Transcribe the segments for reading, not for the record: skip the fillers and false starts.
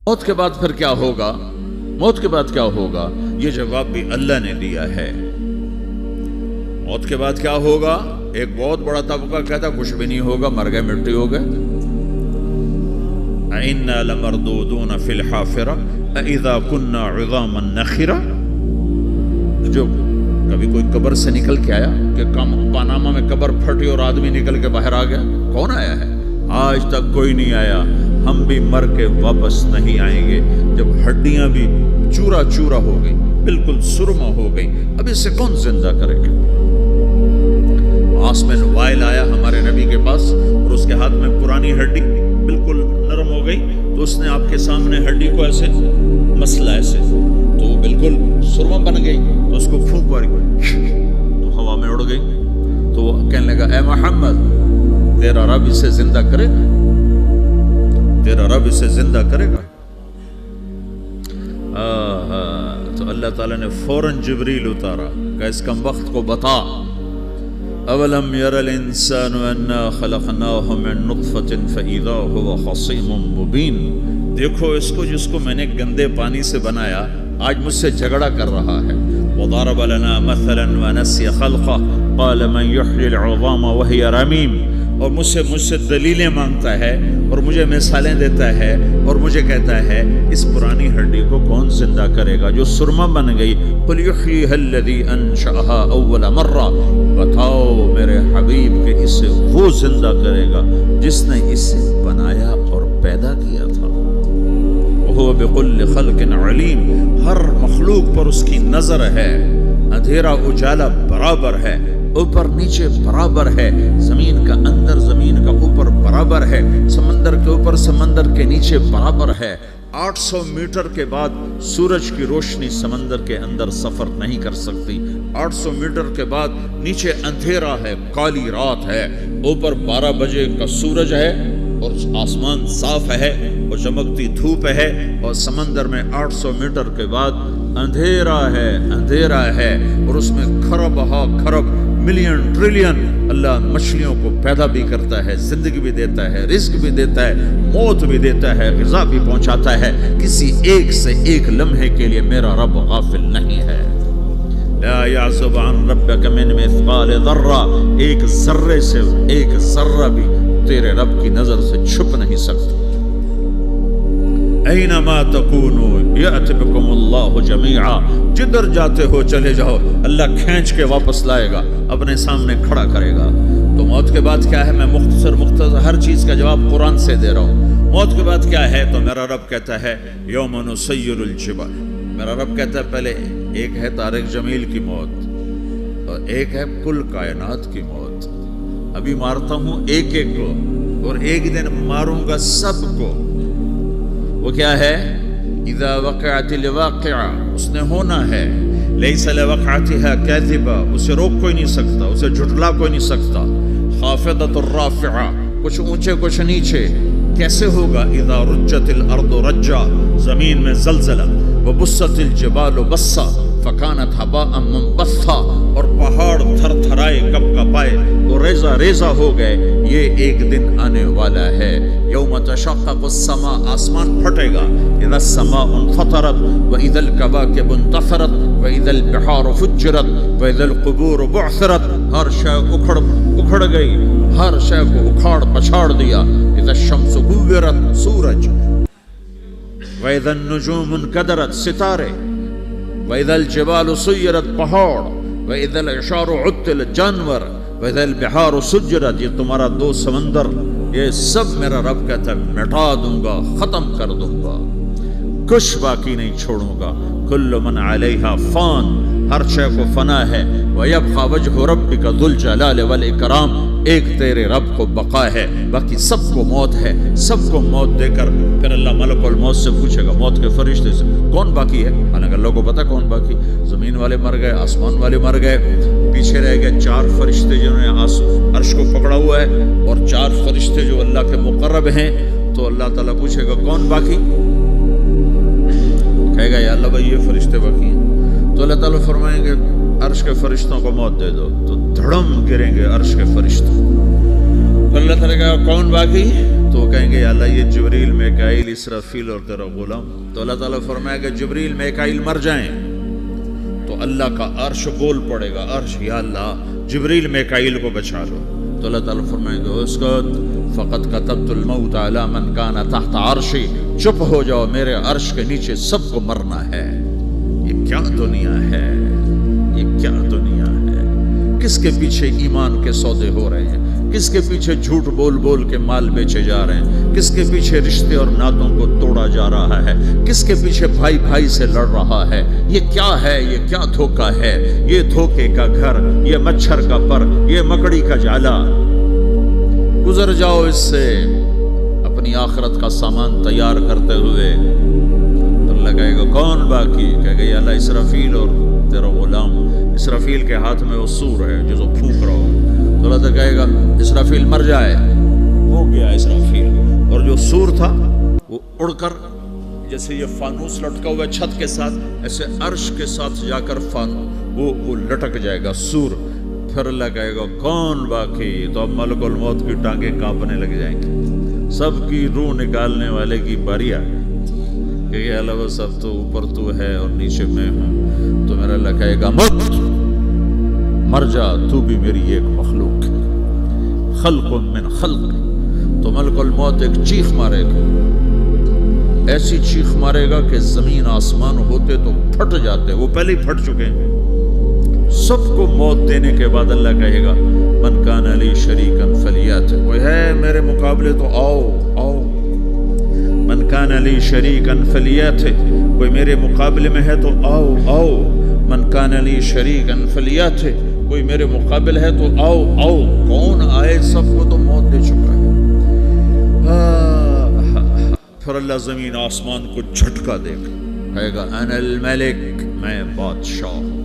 موت کے بعد پھر کیا ہوگا؟ موت کے بعد کیا ہوگا؟ یہ جواب بھی اللہ نے دیا ہے۔ موت کے بعد کیا ہوگا؟ ایک بہت بڑا طبقہ کہتا کچھ بھی نہیں ہوگا، مر گئے، مٹی ہو گئے۔ اِنَّا لَمَرْدُودُونَ فِي الْحَافِرَةِ اِذَا كُنَّا عِظَامًا نَخِرَةً۔ جو کبھی کوئی قبر سے نکل کے آیا کہ پاناما میں قبر پھٹی اور آدمی نکل کے باہر آ گیا؟ کون آیا ہے؟ آج تک کوئی نہیں آیا۔ ہم بھی مر کے واپس نہیں آئیں گے۔ جب ہڈیاں بھی چورا چورا ہو گئی، بالکل سرما ہو گئی، اب اسے کون زندہ کرے گا؟ آسمان وائل آیا ہمارے نبی کے پاس اور اس کے ہاتھ میں پرانی ہڈی بالکل نرم ہو گئی، تو اس نے آپ کے سامنے ہڈی کو ایسے مسلا ایسے، تو وہ بالکل سرما بن گئی، تو اس کو پھونک ماری تو ہوا میں اڑ گئی۔ تو وہ کہنے لگا اے محمد، تیرا رب اسے زندہ کرے گا؟ تیرا رب اسے زندہ کرے گا؟ تو اللہ تعالیٰ نے فوراً جبریل اتارا کہ اس کم وقت کو بتا، اولم یر الانسان انا خلقناہ من نطفۃ فاذا هو خصیم مبین۔ دیکھو اس کو، جس کو میں نے گندے پانی سے بنایا، آج مجھ سے جھگڑا کر رہا ہے۔ وضرب لنا مثلا ونسی خلقہ قال من یحیی العظام وہی رمیم۔ اور مجھ سے دلیلیں مانگتا ہے اور مجھے مثالیں دیتا ہے اور مجھے کہتا ہے اس پرانی ہڈی کو کون زندہ کرے گا جو سرما بن گئی؟ قل یحییھا الذی انشأھا اول مرہ۔ بتاؤ میرے حبیب کہ اسے وہ زندہ کرے گا جس نے اسے بنایا اور پیدا کیا تھا۔ وہو بکل خلق علیم۔ ہر مخلوق پر اس کی نظر ہے، اندھیرا اجالا برابر ہے، اوپر نیچے برابر ہے، زمین کا اندر زمین کا اوپر برابر ہے، سمندر کے اوپر سمندر کے نیچے برابر ہے۔ 800 میٹر کے بعد سورج کی روشنی سمندر کے اندر سفر نہیں کر سکتی۔ 800 میٹر کے بعد نیچے اندھیرا ہے، کالی رات ہے، اوپر 12 بجے کا سورج ہے اور آسمان صاف ہے اور چمکتی دھوپ ہے، اور سمندر میں 800 میٹر کے بعد اندھیرا ہے اور اس میں کھرب ہا کھرب ملین ٹریلین اللہ مچھلیوں کو پیدا بھی کرتا ہے، زندگی بھی دیتا ہے، رزق بھی دیتا ہے، موت بھی دیتا ہے، غذا بھی پہنچاتا ہے۔ کسی ایک سے ایک لمحے کے لیے میرا رب غافل نہیں ہے۔ لا يعزب عن ربك من مثقال ذرہ۔ ایک ذرے سے ایک ذرہ بھی تیرے رب کی نظر سے چھپ نہیں سکتا۔ اینما تکونوا یأت بکم اللہ جمیعا۔ جدھر جاتے ہو چلے جاؤ، اللہ کھینچ کے واپس لائے گا، اپنے سامنے کھڑا کرے گا۔ تو موت کے بعد کیا ہے؟ میں مختصر ہر چیز کا جواب قرآن سے دے رہا ہوں۔ موت کے بعد کیا ہے؟ تو میرا رب کہتا ہے یوم نسیر الجبال۔ میرا رب کہتا ہے پہلے ایک ہے طارق جمیل کی موت اور ایک ہے کل کائنات کی موت۔ ابھی مارتا ہوں ایک ایک کو اور ایک دن ماروں گا سب کو۔ وہ کیا ہے؟ اذا وقعت الواقعہ، اس نے ہونا ہے۔ لیس لوقعتها کاذبہ، اسے روک کوئی نہیں سکتا، اسے جھٹلا کوئی نہیں سکتا۔ خافضۃ الرافعہ، کچھ اونچے کچھ نیچے۔ کیسے ہوگا؟ اذا رجت الارض رجا، زمین میں زلزلہ۔ وبست الجبال بسا فکانت ہباء منبثا، اور پہاڑ تھر تھرائے کپ کپائے اور ریزہ ریزہ ہو گئے۔ یہ ایک دن آنے والا ہے۔ یوم تشقق السماء، آسمان پھٹے گا۔ اذا السماء انفطرت واذا الكواكب انتثرت واذا البحار فجرت واذا القبور بعثرت۔ ہر شے اکھڑ گئی، ہر شے کو اکھاڑ پچھاڑ دیا۔ اذا الشمس كورت، سورج۔ واذا النجوم انكدرت، ستارے۔ وَإِذَا الْجِبَالُ سُيِّرَتْ، پہاڑ۔ وَإِذَا الْعِشَارُ عُطِّلَتْ، جانور۔ وَإِذَا الْبِحَارُ سُجِّرَتْ، یہ تمہارا دو سمندر، یہ سب میرا رب کہتا ہے مٹا دوں گا، ختم کر دوں گا، کچھ باقی نہیں چھوڑوں گا۔ کل من علیہا فان، ہر شے کو فنا ہے۔ وَيَبْقَى وَجْهُ رَبِّكَ ذُو الْجَلَالِ وَالْإِكْرَامِ، ایک تیرے رب کو بقا ہے، باقی سب کو موت ہے۔ سب کو موت دے کر پھر اللہ ملک الموت سے پوچھے گا، موت کے فرشتے سے کون باقی ہے؟ حالانکہ اللہ کو پتا کون باقی۔ زمین والے مر گئے، آسمان والے مر گئے، پیچھے رہ گئے 4 فرشتے جنہوں نے عرش کو پکڑا ہوا ہے، اور 4 فرشتے جو اللہ کے مقرب ہیں۔ تو اللہ تعالیٰ پوچھے گا کون باقی؟ کہے گا یا اللہ بھائی یہ فرشتے باقی ہیں۔ تو اللہ تعالیٰ فرمائیں گے عرش کے فرشتوں کو موت دے دو، تو دھڑم گریں گے عرش کے فرشتوں۔ تو اللہ تعالیٰ کہا کون باقی؟ تو وہ کہیں گے یا اللہ یہ جبریل میکائیل اسرافیل اور تیرا غلام. تو اللہ تعالیٰ فرمائے گا جبریل میکائیل مر جائیں تو اللہ کا عرش بول پڑے گا, عرش یا اللہ جبریل میکائیل کو بچا لو. تو اللہ تعالیٰ فرمائے گا اسکت فقط کتبت الموت علی من کان تحت عرشی, چپ ہو جاؤ میرے عرش کے نیچے سب کو مرنا ہے. یہ کیا دنیا ہے, یہ کیا دنیا ہے. کس کے پیچھے ایمان کے سودے ہو رہے ہیں, کس کے پیچھے جھوٹ بول بول کے مال بیچے جا رہے ہیں, کس کے پیچھے رشتے اور ناتوں کو توڑا جا رہا ہے, کس کے پیچھے بھائی بھائی سے لڑ رہا ہے. یہ کیا ہے, یہ کیا دھوکہ ہے, یہ دھوکے کا گھر, یہ مچھر کا پر, یہ مکڑی کا جالا. گزر جاؤ اس سے اپنی آخرت کا سامان تیار کرتے ہوئے. تو اللہ کہے گا کون باقی, کہے گا یا اللہ اسرافیل اور تیرا غلام. اسرافیل کے ہاتھ میں وہ سور ہے جو پھونک رہا ہو. تو اللہ تعالیٰ کہے گا اسرافیل مر جائے, ہو گیا اسرافیل. اور جو سور تھا وہ اڑ کر جیسے یہ فانوس لٹکا ہوا چھت کے ساتھ ایسے عرش کے ساتھ جا کر وہ لٹک جائے گا سور. پھر اللہ کہے گا کون باقی. تو اب ملک الموت کی ٹانگیں کانپنے لگ جائیں گی, سب کی روح نکالنے والے کی باری آ گئی کہ یہ اللہ سب تو اوپر تو ہے اور نیچے میں ہوں. تو میرا اللہ کہے گا موت مر جا, تو بھی میری ایک مخلوق ہے, خلق من خلق. تو ملک الموت ایک چیخ مارے گا, ایسی چیخ مارے گا کہ زمین آسمان ہوتے تو پھٹ جاتے, وہ پہلے ہی پھٹ چکے ہیں. سب کو موت دینے کے بعد اللہ کہے گا من کان علی شریکا فلیات, کوئی ہے میرے مقابلے تو آؤ آؤ. من کان علی شریکا فلیات, کوئی میرے مقابلے میں ہے تو آؤ آؤ. من کان علی شریکا فلیات, کوئی میرے مقابل ہے تو آؤ آؤ. کون آئے, سب کو تو موت دے چکا ہے. پھر اللہ زمین آسمان کو جھٹکا دے گا, کہے گا انا الملک, میں بادشاہ ہوں.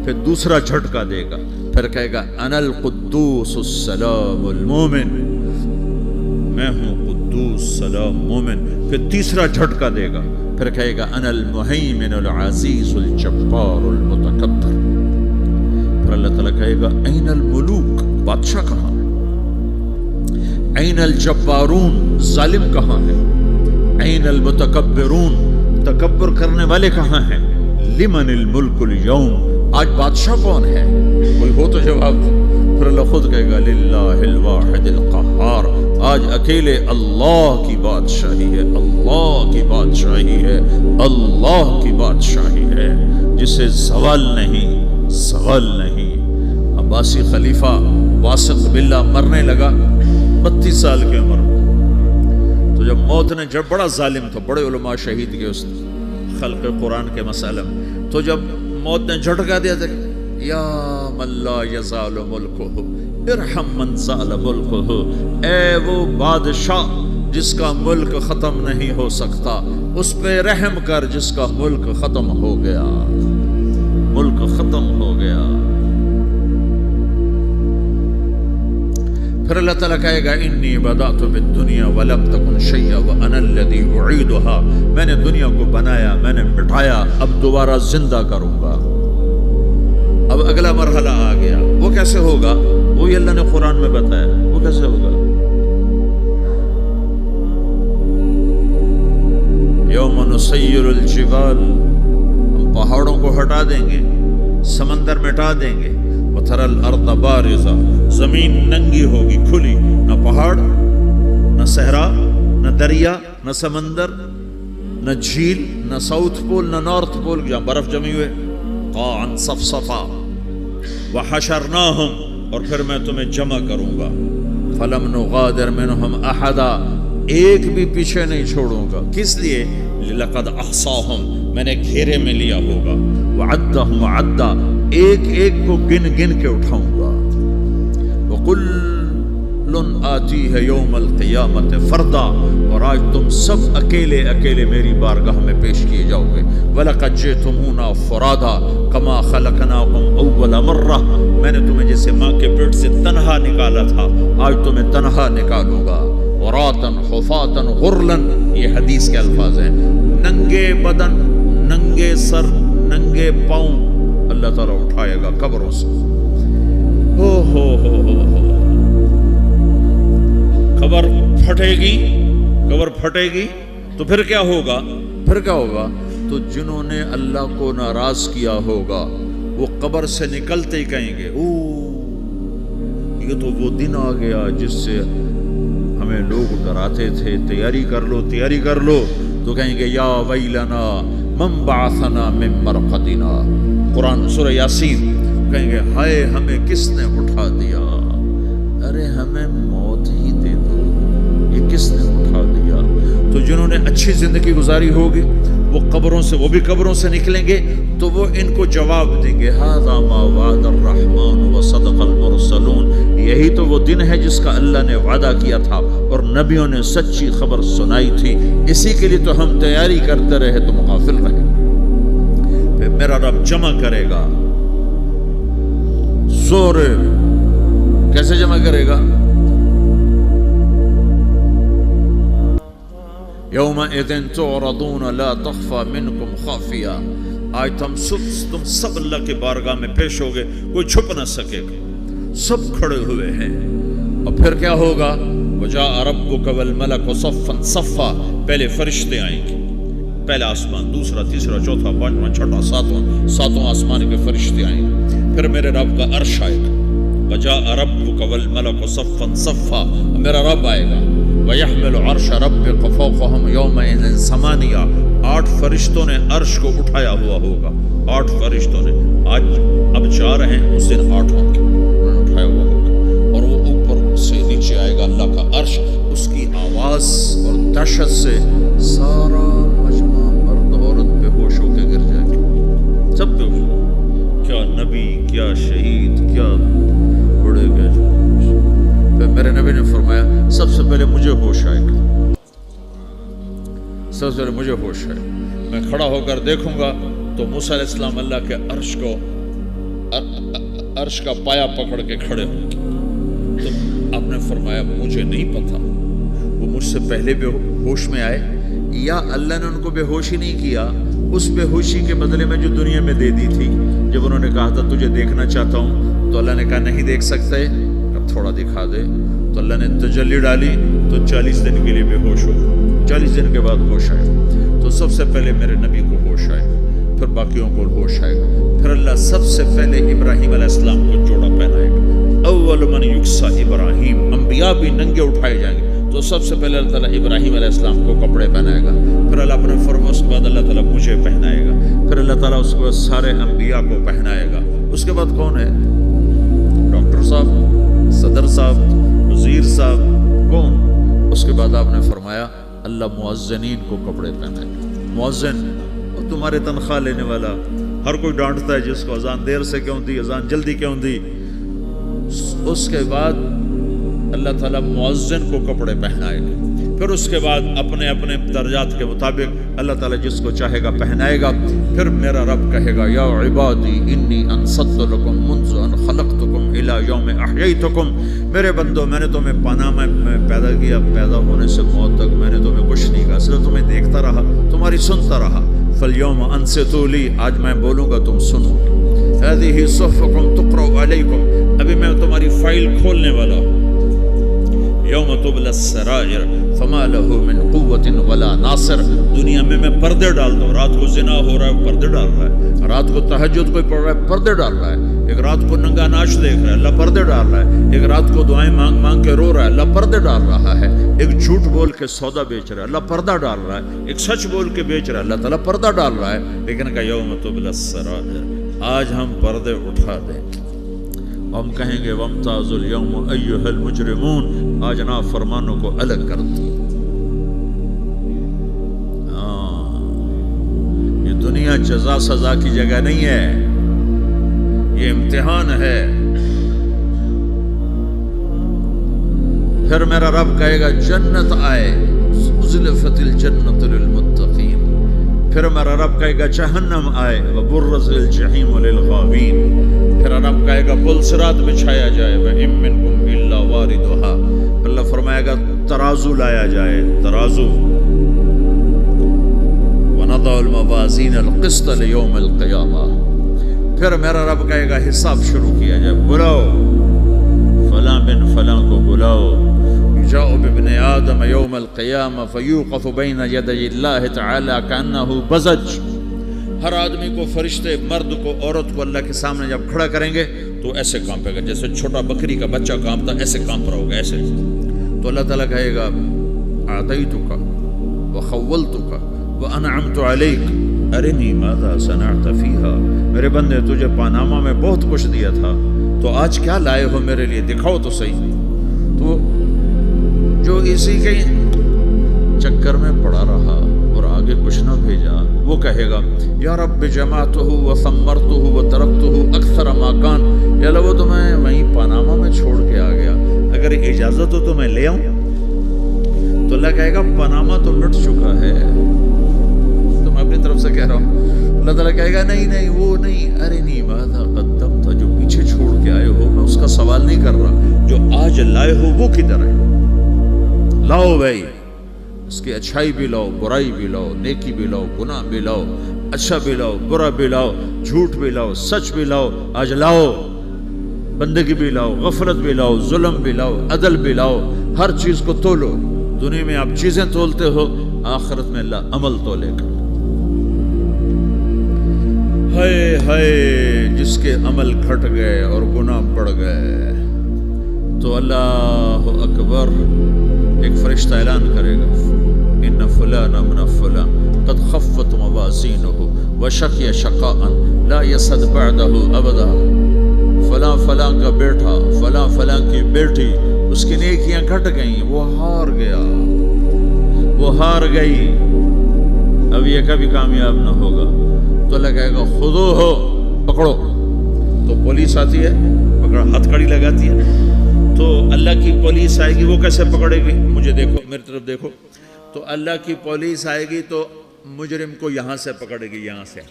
پھر دوسرا جھٹکا دے گا, پھر کہے گا انا القدوس السلام المومن, میں ہوں قدوس سلام مومن. پھر تیسرا جھٹکا دے گا, پھر کہے گا انا المہیمن العزیز الجبار المتکبر. پھر اللہ تعالیٰ کہے گا این الملوک, بادشاہ کہاں ہے؟ این الجبارون, ظالم کہاں ہے؟ این المتکبرون, تکبر کرنے والے کہاں ہیں؟ لمن الملک اليوم, آج بادشاہ کون ہے؟ کوئی ہو تو جواب. پھر اللہ خود کہے گا للہ الواحد القہار, آج اکیلے اللہ کی بادشاہی ہے, اللہ کی بادشاہی ہے, اللہ کی بادشاہی ہے جسے زوال نہیں, زوال نہیں. عباسی خلیفہ واسق باللہ مرنے لگا 32 سال کی عمر میں. تو جب موت نے, جب بڑا ظالم تھا, بڑے علماء شہید کے اس خلق قرآن کے مسئلہ میں, تو جب موت نے جھٹکا دیا تھا یا من لا یزال ملکہ ارحم من زال ملکہ, اے وہ بادشاہ جس کا ملک ختم نہیں ہو سکتا, اس پہ رحم کر جس کا ملک ختم ہو گیا, ملک ختم ہو گیا. پھر اللہ تعالیٰ کہے گا انی بدأت بالدنیا ولم تکن شیئا وانا الذی اعیدها, میں نے دنیا کو بنایا, میں نے مٹایا, اب دوبارہ زندہ کروں گا. اب اگلا مرحلہ آ گیا, وہ کیسے ہوگا؟ وہی اللہ نے قرآن میں بتایا, وہ کیسے ہوگا؟ یوم نسیر الجبال, ہم پہاڑوں کو ہٹا دیں گے, سمندر مٹا دیں گے. وترى الارض بارزہ, زمین ننگی ہوگی, کھلی, نہ پہاڑ, نہ صحرا, نہ دریا, نہ سمندر, نہ جھیل, نہ ساؤتھ پول, نہ نارتھ پول جہاں برف جمی ہوئے. قاعا صفصفا وحشرناہم, اور پھر میں تمہیں جمع کروں گا. فلم نغادر منہم احدا, ایک بھی پیچھے نہیں چھوڑوں گا. کس لیے؟ لقد احصاہم, میں نے گھیرے میں لیا ہوگا. وعدہم عدا, ایک ایک کو گن گن کے اٹھاؤں گا. وَكُلٌّ آتِيهَ يَوْمَ الْقِيَامَةِ فَرْدًا, اور آج تم سب اکیلے اکیلے میری بارگاہ میں پیش کیے جاؤ گے. وَلَقَدْ جِئْتُمُونَا فُرَادًا كَمَا خَلَقْنَاكُمْ أَوَّلَ مَرَّةٍ, میں نے تمہیں جیسے ماں کے پیٹ سے تنہا نکالا تھا, آج تمہیں تنہا نکالوں گا. عُرَاةً حُفَاةً غُرْلًا, یہ حدیث کے الفاظ ہیں. ننگے بدن, ننگے سر, ننگے پاؤں اللہ تعالیٰ اٹھائے گا قبروں سے. ہو قبر پھٹے گی تو پھر کیا ہوگا؟ تو جنہوں نے اللہ کو ناراض کیا ہوگا وہ قبر سے نکلتے ہی کہیں گے یہ تو وہ دن آ گیا جس سے ہمیں لوگ ڈراتے تھے، تیاری کر لو، تو کہیں گے یا ویلنا من بعثنا من مرقدنا، قرآن سورہ یاسین، کہیں گے ہائے ہمیں کس نے اٹھا دیا، ارے ہمیں موت ہی دے دو، یہ کس نے اٹھا دیا؟ تو جنہوں نے اچھی زندگی گزاری ہوگی وہ بھی قبروں سے نکلیں گے تو وہ ان کو جواب دیں گے ھذا ما وعد الرحمن وصدق المرسلون، یہی تو وہ دن ہے جس کا اللہ نے وعدہ کیا تھا اور نبیوں نے سچی خبر سنائی تھی، اسی کے لیے تو ہم تیاری کرتے رہے، تم غافل رہے۔ پھر میرا رب جمع کرے گا، زور کیسے جمع کرے گا؟ یومئذ تعرضون لا تخفى منکم خافیہ، آج تم سب اللہ کے بارگاہ میں پیش ہوگے، کوئی چھپ نہ سکے گا، سب کھڑے ہوئے ہیں۔ اور پھر کیا ہوگا؟ وجاء ربک والملک صفا صفا، پہلے فرشتے آئیں گے، پہلا آسمان، دوسرا، تیسرا، چوتھا، پانچواں، چھٹا، ساتواں آسمان کے فرشتے آئیں گے، پھر میرے رب کا عرش آئے گا، وجاء ربک والملک صفا صفا، میرا رب آئے گا، وَيَحْمِلُ عَرْشَ رَبِّكَ فَوْقَهُمْ يَوْمَئِذٍ ثَمَانِيَةٌ، 8 فرشتوں نے عرش کو اٹھایا ہوا ہوگا، 8 فرشتوں نے، آج اب 4 ہیں، اس دن 8 ہوں گے، انہوں نے اٹھایا ہوا ہوگا، اور وہ اوپر سے نیچے آئے گا اللہ کا عرش، اس کی آواز اور دہشت سے سارا مجمع مرد عورت بے ہوش ہو کے گر جائے گا، سب بے ہوش، کیا نبی، کیا شہید، کیا بڑے گئے۔ میرے نبی نے فرمایا سب سے پہلے مجھے ہوش آئے گا، میں کھڑا ہو کر دیکھوں گا تو موسیٰ علیہ السلام اللہ کے عرش کا پایا پکڑ کے کھڑے ہوں گے، تو آپ نے فرمایا مجھے نہیں پتا وہ مجھ سے پہلے بے ہوش میں آئے یا اللہ نے ان کو بے ہوش ہی نہیں کیا، اس بے ہوشی کے بدلے میں جو دنیا میں دے دی تھی، جب انہوں نے کہا تھا تجھے دیکھنا چاہتا ہوں تو اللہ نے کہا نہیں دیکھ سکتے، تھوڑا دکھا دے، تو اللہ نے تجلی ڈالی تو 40 دن کے لیے بے ہوش ہو، 40 دن کے بعد ہوش آئے، تو سب سے پہلے میرے نبی کو ہوش آئے، پھر باقیوں کو ہوش آئے گا، پھر اللہ سب سے پہلے ابراہیم علیہ السلام کو جوڑا پہنائے گا، اول من یکسا ابراہیم، انبیاء بھی ننگے اٹھائے جائیں گے، تو سب سے پہلے اللہ تعالیٰ ابراہیم علیہ السلام کو کپڑے پہنائے گا، پھر اللہ اپنے فرما، اس کے بعد اللہ تعالیٰ مجھے پہنائے گا، پھر اللہ تعالیٰ اس کے بعد سارے انبیاء کو پہنائے گا، اس کے بعد کون ہے؟ ڈاکٹر صاحب، صدر صاحب، وزیر صاحب، کون؟ اس کے بعد آپ نے فرمایا اللہ مؤذنین کو کپڑے پہنائے گا، مؤذن تمہارے تنخواہ لینے والا، ہر کوئی ڈانٹتا ہے جس کو اذان دیر سے کیوں دی، اذان جلدی کیوں دی، اس کے بعد اللہ تعالیٰ مؤذن کو کپڑے پہنائے گا، پھر اس کے بعد اپنے اپنے درجات کے مطابق اللہ تعالیٰ جس کو چاہے گا پہنائے گا، پھر میرا رب کہے گا یا عبادی انی انصت لکم منذ ان خلقتکم الی یوم احییتکم، میرے بندو میں نے تمہیں پاناما میں پیدا کیا، پیدا ہونے سے موت تک میں نے تمہیں کچھ نہیں کہا، صرف تمہیں دیکھتا رہا، تمہاری سنتا رہا، فالیوم انصتوا لی، آج میں بولوں گا تم سنو، ہذہ صحفکم تقرأ علیکم، ابھی میں تمہاری فائل کھولنے والا ہوں، یوم تبلی السرائر فما له من قوت ولا ناصر، دنیا میں پردے ڈالتا ہوں، رات کو زنا ہو رہا ہے پردے ڈال رہا ہے، رات کو تہجد کوئی پڑھ رہا ہے پردے ڈال رہا ہے، ایک رات کو ننگا ناچ دیکھ رہا ہے اللہ پردے ڈال رہا ہے، ایک رات کو دعائیں مانگ مانگ کے رو رہا ہے اللہ پردے ڈال رہا ہے، ایک جھوٹ بول کے سودا بیچ رہا ہے اللہ پردہ ڈال رہا ہے، ایک سچ بول کے بیچ رہا ہے اللہ تعالیٰ پردہ ڈال رہا ہے، لیکن کہ یوم تبلی السرائر، آج ہم پردے اٹھا دیں، ہم کہیں گے وامتازوا اليوم ایھا المجرمون، آج نافرمانوں کو الگ کر دو، یہ دنیا جزا سزا کی جگہ نہیں ہے، یہ امتحان ہے، پھر میرا رب کہے گا جنت آئے، ازلفت الجنت للمتقین، پھر میرا رب کہے گا جہنم آئے، وبرزت الجحیم للغاوین، پھر رب کہے گا پل صراط بچھایا جائے، وَإِن مِّنكُمْ إِلَّا وَارِدُهَا، اللہ فرمائے گا ترازو لایا جائے، ترازو، وَنَضَعُ الْمَوَازِينَ الْقِسْطَ لِيَوْمِ الْقِيَامَةِ، پھر میرا رب کہے گا حساب شروع کیا جائے، بلاؤ فلاں بن فلاں کو بلاؤ، یجاء بابن آدم یوم القیامہ فیوقف بین یدی اللہ تعالی کانہ بزج، ہر آدمی کو، فرشتے، مرد کو، عورت کو اللہ کے سامنے جب کھڑا کریں گے تو ایسے کانپے گا جیسے چھوٹا بکری کا بچہ کانپتا، ایسے کانپ رہا ہوگا ایسے. تو اللہ تعالیٰ کہے گا اعطیتک وخولتک وانعمت علیک ارنی ماذا صنعت فیہا، میرے بندے تجھے پاناما میں بہت کچھ دیا تھا، تو آج کیا لائے ہو میرے لیے، دکھاؤ تو صحیح. تو جو اسی کے چکر میں پڑا رہا اور آگے کچھ نہ بھیجا، وہ کہے گا یا رب جمعتہ وثمرتہ وترکتہ اکثر ما کان، یا اللہ وہ تو میں وہیں پاناما میں چھوڑ کے آ گیا، اگر اجازت ہو تو میں لے آؤں. تو اللہ کہے گا پاناما تو مٹ چکا ہے، تو میں اپنی طرف سے کہہ رہا ہوں. اللہ تعالیٰ کہے گا نہیں نہیں وہ نہیں، ارنی ماذا قدمت، جو پیچھے چھوڑ کے آئے ہو میں اس کا سوال نہیں کر رہا، جو آج لائے ہو وہ کدھر ہے، لاؤ بھائی، اس کی اچھائی بھی لاؤ، برائی بھی لاؤ، نیکی بھی لاؤ، گناہ بھی لاؤ، اچھا بھی لاؤ، برا بھی لاؤ، جھوٹ بھی لاؤ، سچ بھی لاؤ، آج لاؤ. بندگی بھی لاؤ، غفلت بھی لاؤ، ظلم بھی لاؤ، عدل بھی لاؤ، ہر چیز کو تولو. دنیا میں آپ چیزیں تولتے ہو، آخرت میں اللہ عمل تولے گا. ہائے ہائے جس کے عمل گھٹ گئے اور گناہ بڑھ گئے، تو اللہ اکبر، ایک فرشتہ اعلان کرے گا ان فلان من فلان قد خفت موازینہ وشقی شقاء لا یسعد بعدہ ابدا، فلاں فلاں کا بیٹا، فلاں فلاں کی بیٹی، اس کی نیکیاں گھٹ گئیں، وہ ہار گیا، وہ ہار گئی، اب یہ کبھی کامیاب نہ ہوگا. تو اللہ کہے گا خودو ہو، پکڑو. تو پولیس آتی ہے، پکڑا، ہتھ کڑی لگاتی ہے. تو اللہ کی پولیس آئے گی، وہ کیسے پکڑے گی، مجھے دیکھو، میری طرف دیکھو. تو اللہ کی پولیس آئے گی تو مجرم کو یہاں سے پکڑے گی، یہاں سے،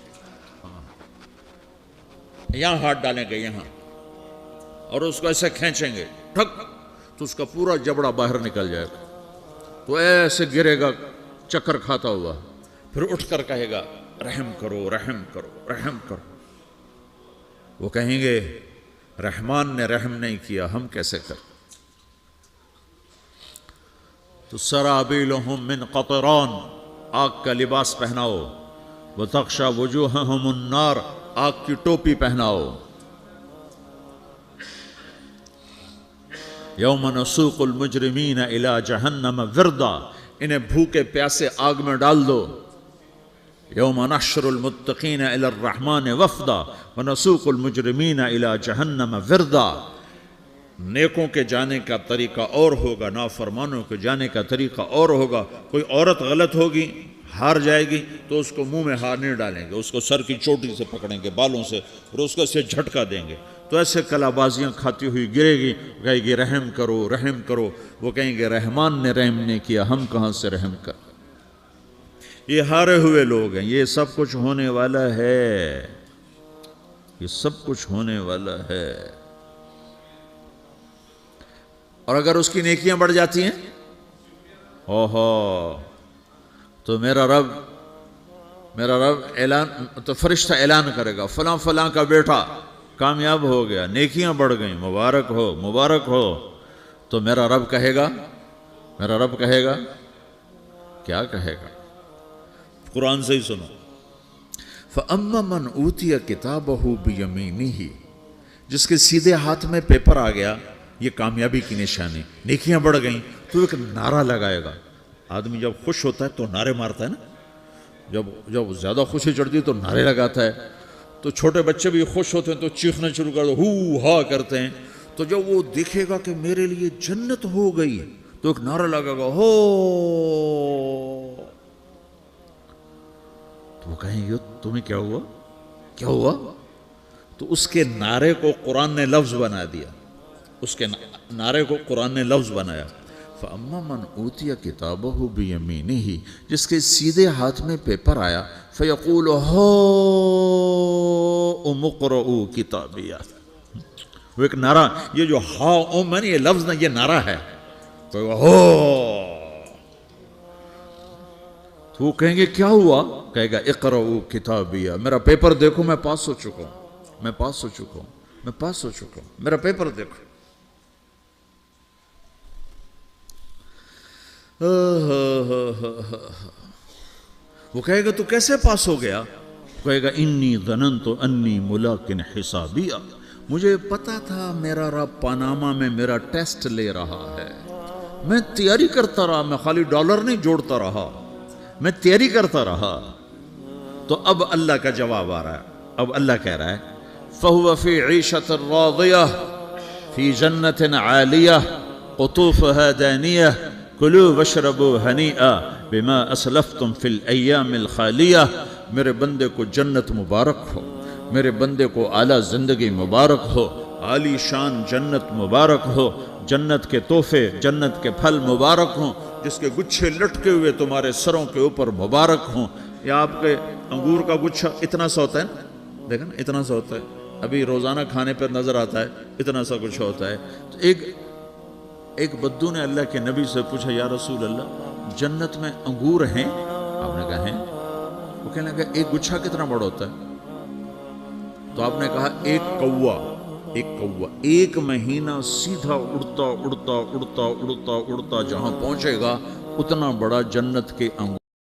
یہاں ہاتھ ڈالیں گے یہاں، اور اس کو ایسے کھینچیں گے ٹھک، تو اس کا پورا جبڑا باہر نکل جائے گا. تو ایسے گرے گا چکر کھاتا ہوا، پھر اٹھ کر کہے گا رحم کرو، رحم کرو، رحم کرو. وہ کہیں گے رحمان نے رحم نہیں کیا، ہم کیسے کریں. تو سرابیلہم من قطران، آگ کا لباس پہناؤ، وتغشا وجوہہم النار، آگ کی ٹوپی پہناؤ. یوم نسوق المجرمین الی جہنم وردا، انہیں بھوکے پیاسے آگ میں ڈال دو. یوم نحشر المتقین الی الرحمن وفدا ونسوق المجرمین الی جہنم وردا. نیکوں کے جانے کا طریقہ اور ہوگا، نافرمانوں کے جانے کا طریقہ اور ہوگا. کوئی عورت غلط ہوگی، ہار جائے گی، تو اس کو منہ میں ہار نہیں ڈالیں گے، اس کو سر کی چوٹی سے پکڑیں گے، بالوں سے، اور اس کو سے جھٹکا دیں گے. تو ایسے کلا بازیاں کھاتی ہوئی گرے گی، کہے گی رحم کرو، رحم کرو. وہ کہیں گے رحمان نے رحم نہیں کیا، ہم کہاں سے رحم کر. یہ ہارے ہوئے لوگ ہیں. یہ سب کچھ ہونے والا ہے، یہ سب کچھ ہونے والا ہے. اور اگر اس کی نیکیاں بڑھ جاتی ہیں، اوہو، تو میرا رب اعلان، تو فرشتہ اعلان کرے گا فلاں فلاں کا بیٹا کامیاب ہو گیا، نیکیاں بڑھ گئیں، مبارک ہو، مبارک ہو. تو میرا رب کہے گا کیا کہے گا، قرآن سے ہی سنو. فَأَمَّا مَنْ أُوتِيَ كِتَابَهُ بِيَمِينِهِ، جس کے سیدھے ہاتھ میں پیپر آ گیا، یہ کامیابی کی نشانی، نیکیاں بڑھ گئیں. تو ایک نعرہ لگائے گا. آدمی جب خوش ہوتا ہے تو نعرے مارتا ہے نا، جب زیادہ خوشی چڑھتی ہے تو نعرے لگاتا ہے. تو چھوٹے بچے بھی خوش ہوتے ہیں تو چیخنا شروع کر دو، ہو ہا کرتے ہیں. تو جب وہ دیکھے گا کہ میرے لیے جنت ہو گئی، تو ایک نعرہ لگے گا، ہو. تو وہ کہیں گے تمہیں کیا ہوا، کیا ہوا. تو اس کے نعرے کو قرآن نے لفظ بنا دیا، اس کے نعرے کو قرآن نے لفظ بنایا. فَأَمَّا مَنْ أُوتِيَ كِتَابَهُ بِيَمِينِهِ، جس کے سیدھے ہاتھ میں پیپر آیا، فَيَقُولُ هَاؤْمُ اقْرَءُوا كِتَابِيَهْ. وہ ایک نعرہ، یہ جو ہا ام ہے نا، یہ لفظ نہ، یہ نعرہ ہے. تو وہ کہیں گے کیا ہوا، کہے گا اقرؤوا کتابیہ، میرا پیپر دیکھو، میں پاس ہو چکا ہوں، میں پاس ہو چکا ہوں، میں پاس ہو چکا ہوں، میرا پیپر دیکھو. وہ کہے گا تو کیسے پاس ہو گیا؟ کہے گا انی ظننت انی ملاقن حسابیہ، مجھے پتا تھا میرا رب پاناما میں میرا ٹیسٹ لے رہا ہے، میں تیاری کرتا رہا، میں خالی ڈالر نہیں جوڑتا رہا، میں تیاری کرتا رہا۔ تو اب اللہ کا جواب آ رہا ہے، اب اللہ کہہ رہا ہے فَهُوَ فِي عِيشَةٍ رَاضِيَةٍ فِي جَنَّةٍ عَالِيَةٍ قُطُوفُهَا دَانِيَةٌ كُلُوا وَاشْرَبُوا هَنِيئًا بِمَا أَسْلَفْتُمْ فِي الْأَيَّامِ الْخَالِيَةِ، میرے بندے کو جنت مبارک ہو، میرے بندے کو اعلیٰ زندگی مبارک ہو، عالی شان جنت مبارک ہو، جنت کے تحفے، جنت کے پھل مبارک ہوں، جس کے گچھے لٹکے ہوئے تمہارے سروں کے اوپر مبارک ہوں۔ یا آپ کے انگور کا گچھا اتنا سا ہوتا ہے نا، دیکھا نا اتنا سا ہوتا ہے، ابھی روزانہ کھانے پر نظر آتا ہے، اتنا سا کچھ ہوتا ہے۔ تو ایک بدو نے اللہ کے نبی سے پوچھا یا رسول اللہ جنت میں انگور ہیں؟ آپ نے کہا ہیں۔ وہ کہنے لگا ایک گچھا کتنا بڑا ہوتا ہے؟ تو آپ نے کہا ایک مہینہ سیدھا اڑتا اڑتا اڑتا اڑتا اڑتا جہاں پہنچے گا اتنا بڑا جنت کے انگور